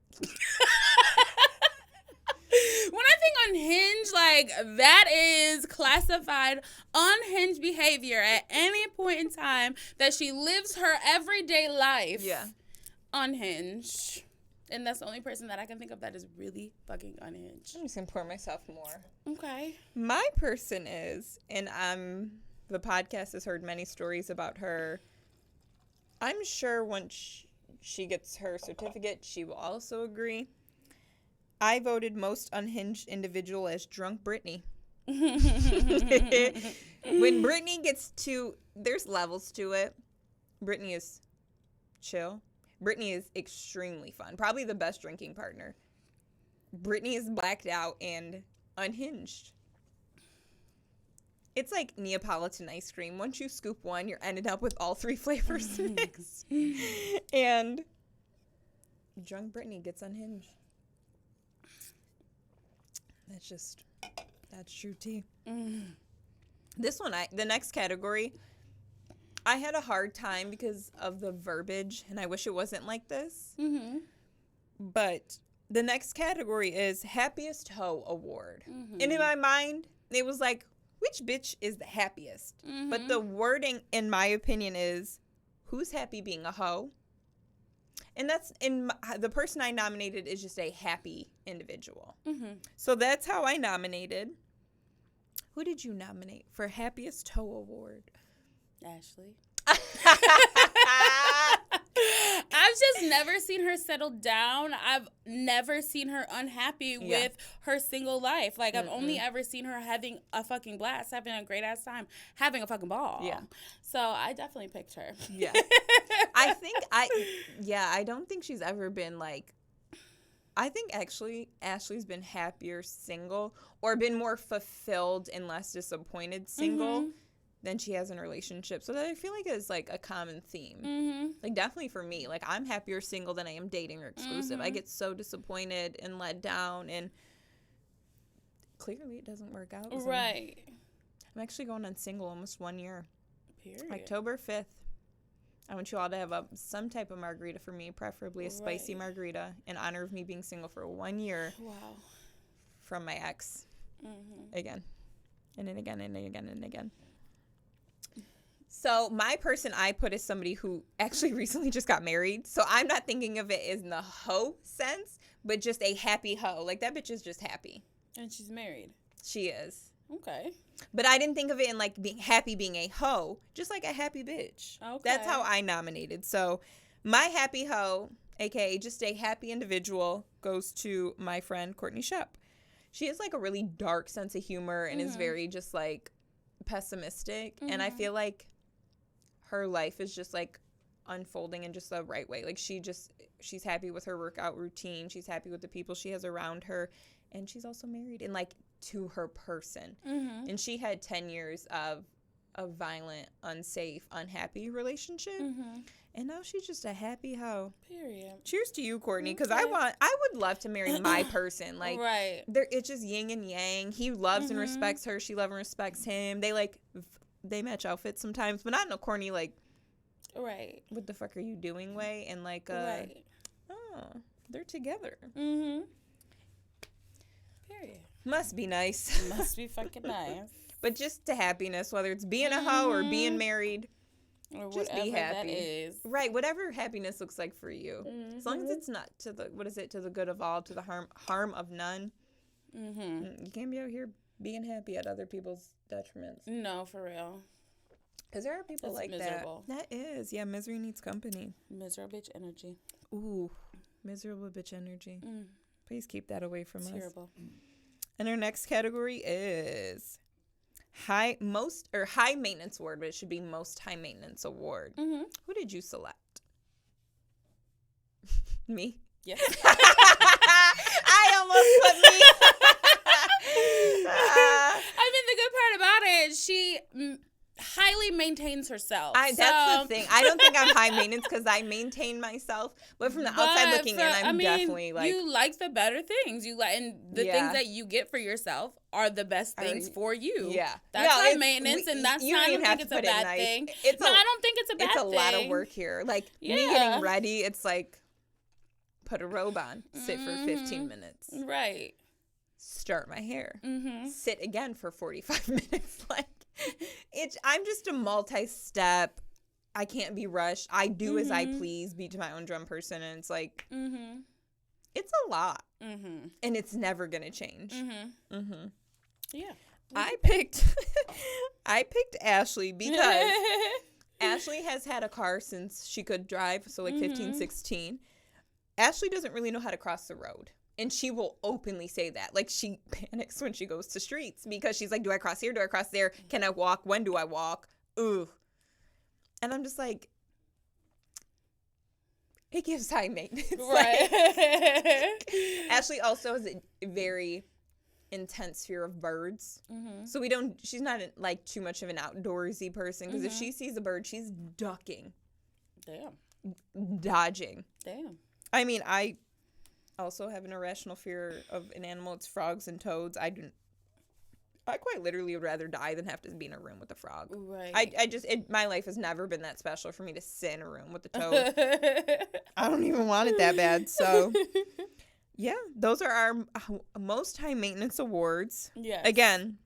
C: When I think unhinged, like, that is classified unhinged behavior at any point in time that she lives her everyday life.
B: Yeah. Unhinged.
C: And that's the only person that I can think of that is really fucking unhinged.
B: I'm just going to pour myself more.
C: Okay.
B: My person is, and the podcast has heard many stories about her. I'm sure once she gets her certificate, she will also agree. I voted most unhinged individual as drunk Brittany. When Brittany gets to, there's levels to it. Brittany is chill. Brittany is extremely fun. Probably the best drinking partner. Brittany is blacked out and unhinged. It's like Neapolitan ice cream. Once you scoop one, you're ended up with all three flavors mixed. And drunk Brittany gets unhinged. That's true tea. This one, the next category, I had a hard time because of the verbiage, and I wish it wasn't like this. Mm-hmm. But the next category is Happiest Hoe Award. Mm-hmm. And in my mind, it was like, which bitch is the happiest? Mm-hmm. But the wording, in my opinion, is who's happy being a hoe? And that's the person I nominated is just a happy individual. Mm-hmm. So that's how I nominated. Who did you nominate for Happiest Hoe Award?
C: Ashley. I've just never seen her settle down. I've never seen her unhappy with her single life. Like, I've only ever seen her having a fucking blast, having a great ass time, having a fucking ball.
B: Yeah.
C: So I definitely picked her.
B: Yeah. I don't think she's ever been like, I think actually Ashley's been happier single or been more fulfilled and less disappointed single than she has in a relationship. So that I feel like is like a common theme. Like definitely for me, like I'm happier single than I am dating or exclusive. I get so disappointed and let down, and clearly it doesn't work out.
C: Right.
B: I'm actually going on single almost 1 year.
C: Period.
B: October 5th. I want you all to have some type of margarita for me, preferably a spicy margarita, in honor of me being single for 1 year.
C: Wow.
B: From my ex. Again. And then again and again and again. So my person I put is somebody who actually recently just got married. So I'm not thinking of it in the hoe sense, but just a happy hoe. Like that bitch is just happy.
C: And she's married.
B: She is.
C: Okay.
B: But I didn't think of it in like being happy being a hoe, just like a happy bitch.
C: Okay.
B: That's how I nominated. So my happy hoe, aka just a happy individual, goes to my friend Courtney Shep. She has like a really dark sense of humor and is very just like pessimistic. And I feel like her life is just like unfolding in just the right way. Like she's happy with her workout routine. She's happy with the people she has around her. And she's also married and like to her person. And she had 10 years of a violent, unsafe, unhappy relationship. And now she's just a happy hoe.
C: Period.
B: Cheers to you, Courtney, because I would love to marry my person. Like, it's just yin and yang. He loves and respects her. She loves and respects him. They match outfits sometimes, but not in a corny, like, what the fuck are you doing way? And like, oh, they're together.
C: Period.
B: Must be nice.
C: Must be fucking nice.
B: But just to happiness, whether it's being a hoe or being married,
C: or
B: just be happy.
C: That is.
B: Right, whatever happiness looks like for you. As long as it's not to the good of all, to the harm of none. You can't be out here being happy at other people's detriments.
C: No, for real.
B: Because there are people like miserable. That is. Yeah, misery needs company.
C: Miserable bitch energy.
B: Ooh, miserable bitch energy. Please keep that away from us.
C: Terrible.
B: And our next category is high maintenance award, but it should be most high maintenance award. Who did you select? Me?
C: Yes.
B: I almost put me.
C: I mean, the good part about it, she highly maintains herself.
B: That's the thing. I don't think I'm high maintenance because I maintain myself, but from the outside looking in, I'm definitely like,
C: you like the better things. You like, and the things that you get for yourself are the best things for you.
B: Yeah,
C: that's high maintenance, and that's not. I don't think it's a bad thing. I don't think it's a bad thing.
B: It's a lot of work here. Like me getting ready, it's like put a robe on, sit for 15 minutes,
C: right?
B: Start my hair, sit again for 45 minutes, like. I'm just a multi-step. I can't be rushed. I do as I please, beat to my own drum person, and it's like it's a lot, and it's never gonna change.
C: Yeah,
B: I picked Ashley because Ashley has had a car since she could drive, so like 15, 16. Ashley doesn't really know how to cross the road. And she will openly say that. Like, she panics when she goes to streets because she's like, do I cross here? Do I cross there? Can I walk? When do I walk? Ooh. And I'm just like, it gives high maintenance.
C: Right.
B: Ashley also has a very intense fear of birds. So she's not like too much of an outdoorsy person because if she sees a bird, she's ducking.
C: Damn.
B: Dodging.
C: Damn.
B: I mean, I also have an irrational fear of an animal. It's frogs and toads. I quite literally would rather die than have to be in a room with a frog.
C: Right.
B: My life has never been that special for me to sit in a room with a toad. I don't even want it that bad. So, yeah, those are our most high maintenance awards.
C: Yeah.
B: Again,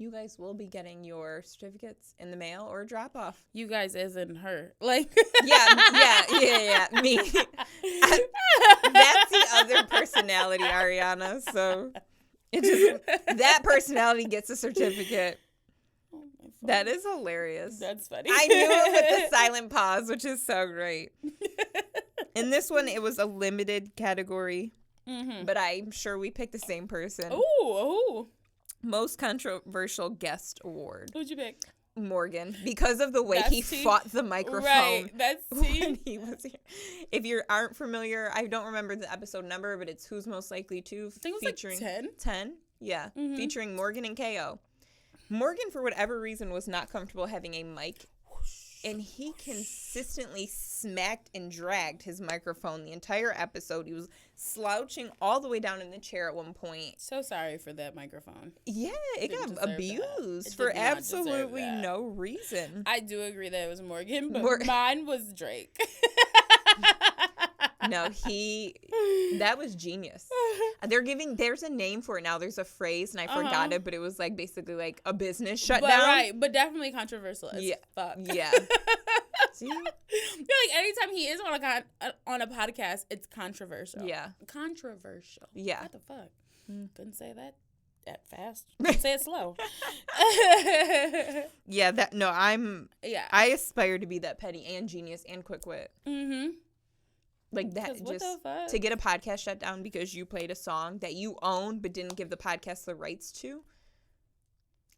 B: you guys will be getting your certificates in the mail or drop off.
C: You guys isn't her. Like
B: yeah. Me. That's the other personality, Ariana. So it just that personality gets a certificate.
C: Oh,
B: that is hilarious.
C: That's funny.
B: I knew it with the silent pause, which is so great. In this one, it was a limited category, but I'm sure we picked the same person.
C: Ooh.
B: Most controversial guest award.
C: Who'd you pick?
B: Morgan, because of the way he fought the microphone when he was here. If you aren't familiar, I don't remember the episode number, but it's Who's Most Likely To,
C: I think it was
B: featuring
C: like 10.
B: 10? Yeah, featuring Morgan and KO. Morgan, for whatever reason, was not comfortable having a mic, and he consistently smacked and dragged his microphone the entire episode. He was slouching all the way down in the chair at one point.
C: So sorry for that microphone.
B: Yeah, it got abused for absolutely no reason.
C: I do agree that it was Morgan, but mine was Drake.
B: No, that was genius. There's a name for it now. There's a phrase, and I forgot it, but it was like basically like a business shutdown.
C: But definitely controversial as fuck.
B: Yeah. See?
C: I feel like anytime he is on a podcast, it's controversial.
B: Yeah.
C: Controversial.
B: Yeah.
C: What the fuck? Couldn't say that fast. Couldn't say it slow.
B: Yeah, I aspire to be that petty and genius and quick wit. Mm-hmm. Like that, just to get a podcast shut down because you played a song that you own but didn't give the podcast the rights to.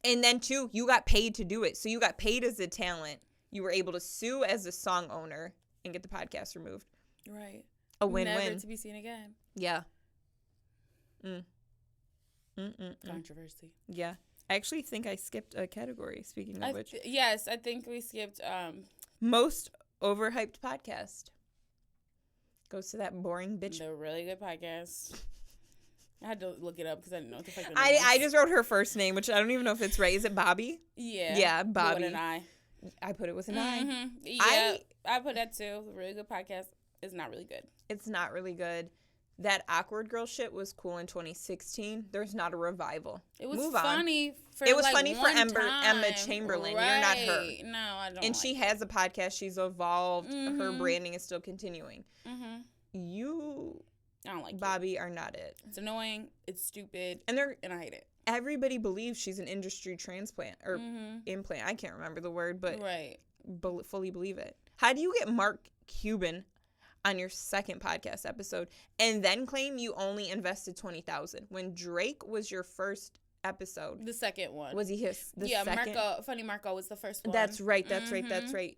B: And then, too, you got paid to do it. So you got paid as a talent. You were able to sue as a song owner and get the podcast removed.
C: Right.
B: A win-win.
C: Never to be seen again.
B: Yeah.
C: Controversy.
B: Yeah. I actually think I skipped a category, speaking of which.
C: Yes, I think we skipped...
B: Most overhyped podcast. Goes to that boring bitch.
C: The Really Good Podcast. I had to look it up because I didn't know what the fuck the
B: name was. I just wrote her first name, which I don't even know if it's right. Is it Bobby?
C: Yeah.
B: Yeah, Bobby.
C: With an I.
B: I put it with an I.
C: Yeah, I put that too. The Really Good Podcast is not really good.
B: It's not really good. That Awkward Girl shit was cool in 2016. There's not a revival.
C: It was
B: Move
C: funny
B: on.
C: for
B: It was
C: like
B: funny for
C: time.
B: Emma Chamberlain.
C: Right.
B: You're not her.
C: No, I don't.
B: And she has a podcast. She's evolved. Her branding is still continuing. You,
C: I don't like
B: Bobby, are not it.
C: It's annoying. It's stupid. And I hate it.
B: Everybody believes she's an industry transplant or implant. I can't remember the word, but fully believe it. How do you get Mark Cuban on your second podcast episode and then claim you only invested $20,000 when Drake was your first episode?
C: The second one.
B: Was he the second?
C: Funny Marco was the first one.
B: That's right. That's right.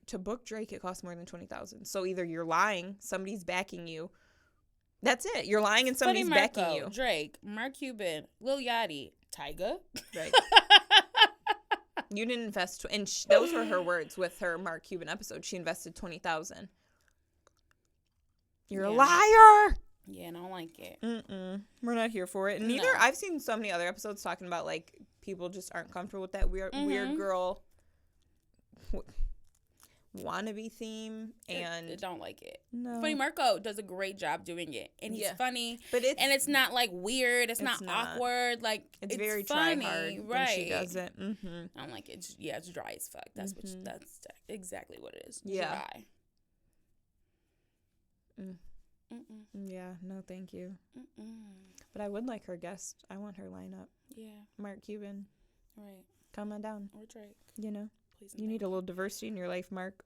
B: To book Drake, it costs more than $20,000. So either you're lying, somebody's backing you. That's it. You're lying and somebody's backing you.
C: Drake, Mark Cuban, Lil Yachty, Tyga. Right.
B: You didn't invest, and those were her words with her Mark Cuban episode. She invested $20,000. You're a liar.
C: Yeah, I don't like it.
B: We're not here for it. And neither. I've seen so many other episodes talking about like people just aren't comfortable with that weird girl wannabe theme, and
C: I don't like it.
B: No.
C: Funny Marco does a great job doing it, and he's funny,
B: but
C: it's not like weird. It's not awkward. Like
B: it's very
C: funny,
B: try hard
C: right?
B: When she does it.
C: I don't like it. It's dry as fuck. That's that's exactly what it is.
B: Yeah.
C: Dry.
B: Yeah. No, thank you. But I would like her guest. I want her lineup.
C: Yeah.
B: Mark Cuban.
C: Right.
B: Come on down.
C: Or Drake.
B: You know. You need a little diversity in your life, Mark.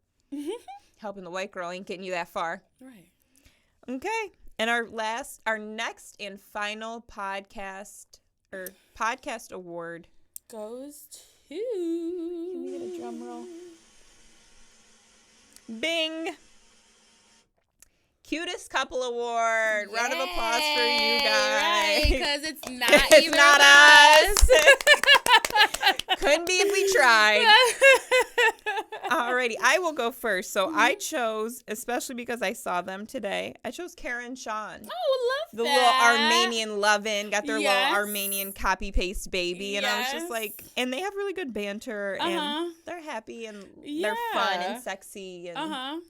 B: Helping the white girl ain't getting you that far.
C: Right.
B: Okay. And our next and final podcast award
C: goes to...
B: Can we get a drum roll? Bing! Cutest Couple Award. Round of applause for you guys.
C: Right, because it's not
B: us. Couldn't be if we tried. Alrighty, I will go first. So I chose, especially because I saw them today, I chose Kara and Sean.
C: Oh, love
B: the
C: that.
B: Little Armenian lovin', got their little Armenian copy-paste baby. And I was just like, and they have really good banter, and they're happy, and they're fun and sexy, and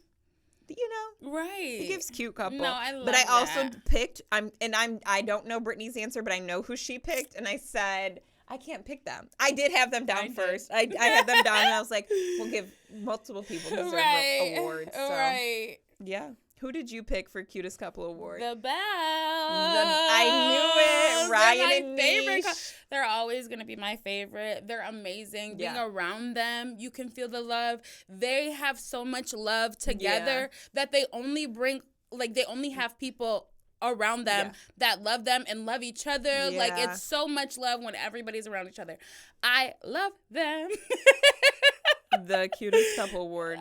B: you know,
C: right?
B: It gives cute couple.
C: No, I love
B: But I also
C: that.
B: picked. I don't know Brittany's answer, but I know who she picked, and I said I can't pick them. I did have them down first. I had them down, and I was like, we'll give multiple people deserve awards. So.
C: Right.
B: Yeah. Who did you pick for cutest couple award?
C: The Bells.
B: I knew it. Ryan and
C: favorite.
B: Nish.
C: They're always going to be my favorite. They're amazing. Being around them, you can feel the love. They have so much love together that they only bring, like, they only have people around them that love them and love each other. Like, it's so much love when everybody's around each other. I love them.
B: The cutest couple award,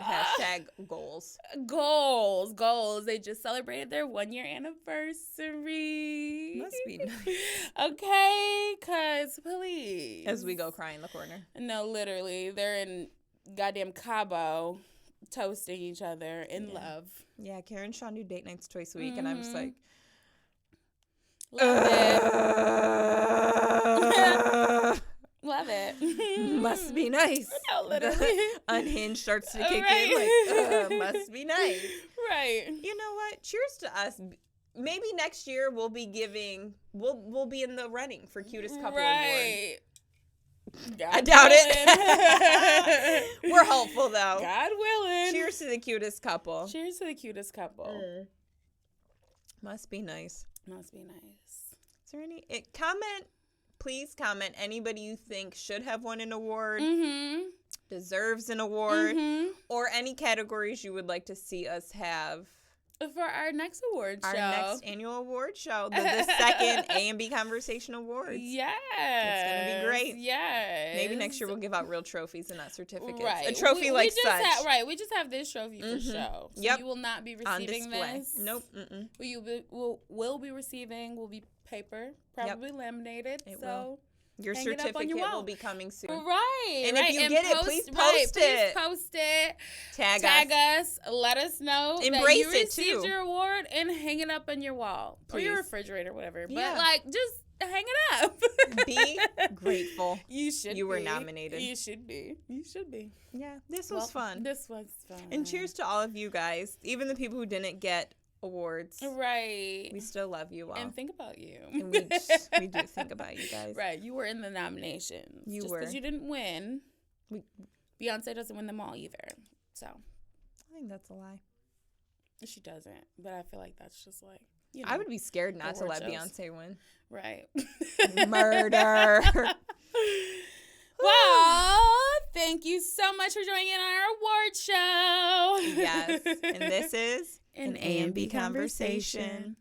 B: #goals.
C: Goals. They just celebrated their 1-year anniversary.
B: Must be nice.
C: Okay, because please.
B: As we go cry in the corner.
C: No, literally. They're in goddamn Cabo toasting each other in love.
B: Yeah, Karen and Sean do date nights twice a week, and I'm just like,
C: love it. Love it.
B: Must be nice.
C: No, literally.
B: The Unhinged starts to kick in. Like, must be nice.
C: Right.
B: You know what? Cheers to us. Maybe next year we'll be we'll be in the running for cutest couple award. I doubt it. We're hopeful though.
C: God willing.
B: Cheers to the cutest couple.
C: Cheers to the cutest couple.
B: Must be nice.
C: Must be nice.
B: Is there any please comment anybody you think should have won an award, deserves an award, or any categories you would like to see us have
C: for our next award show.
B: Our next annual award show, the second A&B Conversation Awards.
C: Yes.
B: It's going to be great.
C: Yes.
B: Maybe next year we'll give out real trophies and not certificates.
C: Right.
B: A trophy like such.
C: We just have this trophy for show. So you will not be receiving this.
B: Nope.
C: We'll be receiving will be paper, probably laminated.
B: It
C: so
B: will. Your certificate will be coming soon.
C: Right.
B: And if you get it, please post it.
C: Please post it.
B: Tag
C: us. Let us know
B: Embrace
C: that you
B: it,
C: received
B: too.
C: your award and hang it up on your wall.
B: Please.
C: Or your refrigerator, whatever.
B: Yeah.
C: But, like, just hang it up.
B: Be grateful.
C: You should
B: You were nominated.
C: You should be. You should be.
B: Yeah. This was fun.
C: This was fun.
B: And cheers to all of you guys. Even the people who didn't get awards.
C: Right.
B: We still love you all.
C: And think about you.
B: And we do think about you guys.
C: Right. You were in the nominations.
B: You
C: Just
B: were.
C: because you didn't win. Beyonce doesn't win them all either. So.
B: I think that's a lie.
C: She doesn't. But I feel like that's just like, you know.
B: I would be scared not to let
C: shows.
B: Beyonce win.
C: Right.
B: Murder.
C: Well, thank you so much for joining in on our award show.
B: Yes. And this is
C: an A&B Conversation.